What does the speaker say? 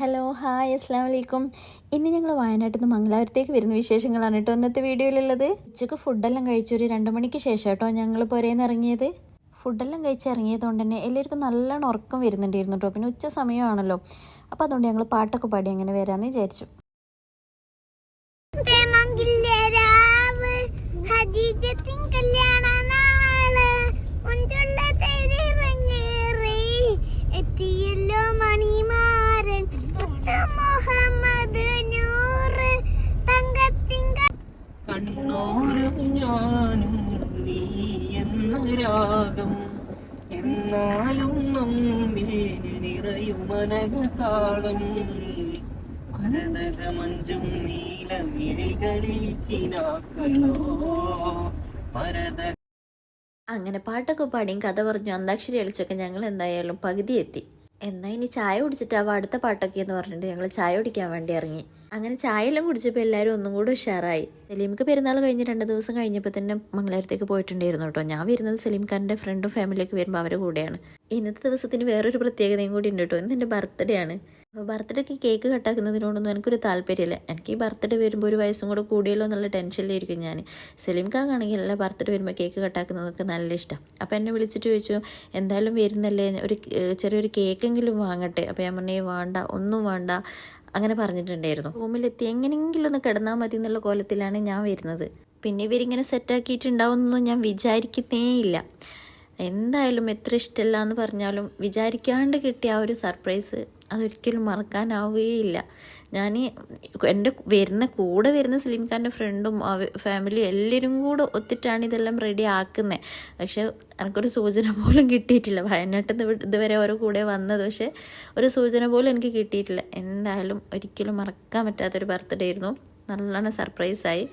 Hello hi അസ്സാം വലൈക്കും. ഇന്ന് ഞങ്ങൾ വയനാട്ടിൽ നിന്ന് മംഗലാപുരത്തേക്ക് വരുന്ന വിശേഷങ്ങളാണ് കേട്ടോ ഇന്നത്തെ വീഡിയോയിലുള്ളത്. ഉച്ചക്ക് ഫുഡെല്ലാം കഴിച്ചൊരു 2 മണിക്ക് ശേഷം കേട്ടോ ഞങ്ങൾ പുരേന്ന് ഇറങ്ങിയത്. ഫുഡെല്ലാം കഴിച്ച് ഇറങ്ങിയതുകൊണ്ട് തന്നെ എല്ലാവർക്കും നല്ലോണം ഉറക്കം വരുന്നുണ്ടായിരുന്നു കേട്ടോ. പിന്നെ ഉച്ച സമയമാണല്ലോ, അപ്പോൾ അതുകൊണ്ട് ഞങ്ങൾ പാട്ടൊക്കെ പാടി അങ്ങനെ വരാമെന്ന് വിചാരിച്ചു. കണ്ണോരും ഞാനും നീ എന്ന രാഗം എന്നാലും നമ്മിൽ നിറയുമനകതാളം മരതകമഞ്ചും നീലമിഴികളിൽ കിനാക്കളോ മരത. അങ്ങനെ പാട്ടൊക്കെ പാടിയും കഥ പറഞ്ഞു അന്താക്ഷരി കളിച്ചൊക്കെ ഞങ്ങൾ എന്തായാലും പകുതി എത്തി. എന്നാൽ ഇനി ചായ കുടിച്ചിട്ടാവുക അടുത്ത പാട്ടൊക്കെ എന്ന് പറഞ്ഞിട്ട് ഞങ്ങൾ ചായ കുടിക്കാൻ വേണ്ടി ഇറങ്ങി. അങ്ങനെ ചായ എല്ലാം കുടിച്ചപ്പോൾ എല്ലാവരും ഒന്നും കൂടെ ഉഷാറായി. സലീംക്ക് പെരുന്നാൾ കഴിഞ്ഞ് 2 ദിവസം കഴിഞ്ഞപ്പോൾ തന്നെ മംഗലാപുരത്തേക്ക് പോയിട്ടുണ്ടായിരുന്നു കേട്ടോ. ഞാൻ വരുന്നത് സലീംഖാൻ്റെ ഫ്രണ്ടും ഫാമിലിയൊക്കെ വരുമ്പോൾ അവരുടെ കൂടെയാണ്. ഇന്നത്തെ ദിവസത്തിന് വേറൊരു പ്രത്യേകതയും കൂടി ഉണ്ട് കേട്ടോ. ഇന്ന് എൻ്റെ ബർത്ത്ഡേ ആണ്. അപ്പോൾ ബർത്ത്ഡേക്ക് കേക്ക് കട്ടാക്കുന്നതിനോടൊന്നും എനിക്കൊരു താല്പര്യമില്ല. എനിക്ക് ഈ ബർത്ത്ഡേ വരുമ്പോൾ ഒരു വയസ്സും കൂടെ കൂടിയല്ലോ എന്നുള്ള ടെൻഷനിലായിരിക്കും ഞാൻ. സലീംഖാനാണെങ്കിൽ എല്ലാ ബർത്ത്ഡേ വരുമ്പോൾ കേക്ക് കട്ടാക്കുന്നതൊക്കെ നല്ല ഇഷ്ടം. അപ്പോൾ എന്നെ വിളിച്ചിട്ട് ചോദിച്ചു, എന്തായാലും വരുന്നല്ലേ, ഒരു ചെറിയൊരു കേക്കെങ്കിലും വാങ്ങട്ടെ. അപ്പോൾ ഞാൻ പറഞ്ഞേ വേണ്ട, ഒന്നും വേണ്ട അങ്ങനെ പറഞ്ഞിട്ടുണ്ടായിരുന്നു. റൂമിലെത്തി എങ്ങനെയെങ്കിലും ഒന്ന് കിടന്നാൽ മതി എന്നുള്ള കോലത്തിലാണ് ഞാൻ വരുന്നത്. പിന്നെ ഇവരിങ്ങനെ സെറ്റാക്കിയിട്ടുണ്ടാവുമെന്നൊന്നും ഞാൻ വിചാരിക്കുന്നേ ഇല്ല. എന്തായാലും എത്ര ഇഷ്ടമല്ല എന്ന് പറഞ്ഞാലും വിചാരിക്കാണ്ട് കിട്ടിയ ആ ഒരു സർപ്രൈസ് അതൊരിക്കലും മറക്കാനാവുകയില്ല. ഞാൻ എൻ്റെ കൂടെ വരുന്ന സലീംഖാൻ്റെ ഫ്രണ്ടും ഫാമിലി എല്ലാവരും കൂടെ ഒത്തിട്ടാണ് ഇതെല്ലാം റെഡി ആക്കുന്നത്. പക്ഷെ എനിക്കൊരു സൂചന പോലും കിട്ടിയിട്ടില്ല. വയനാട്ടിൽ നിന്ന് ഇതുവരെ ഓരോ കൂടെ വന്നത്, പക്ഷേ ഒരു സൂചന പോലും എനിക്ക് കിട്ടിയിട്ടില്ല. എന്തായാലും ഒരിക്കലും മറക്കാൻ പറ്റാത്തൊരു ബർത്ത്ഡേ ആയിരുന്നു. നല്ലോണം സർപ്രൈസായി.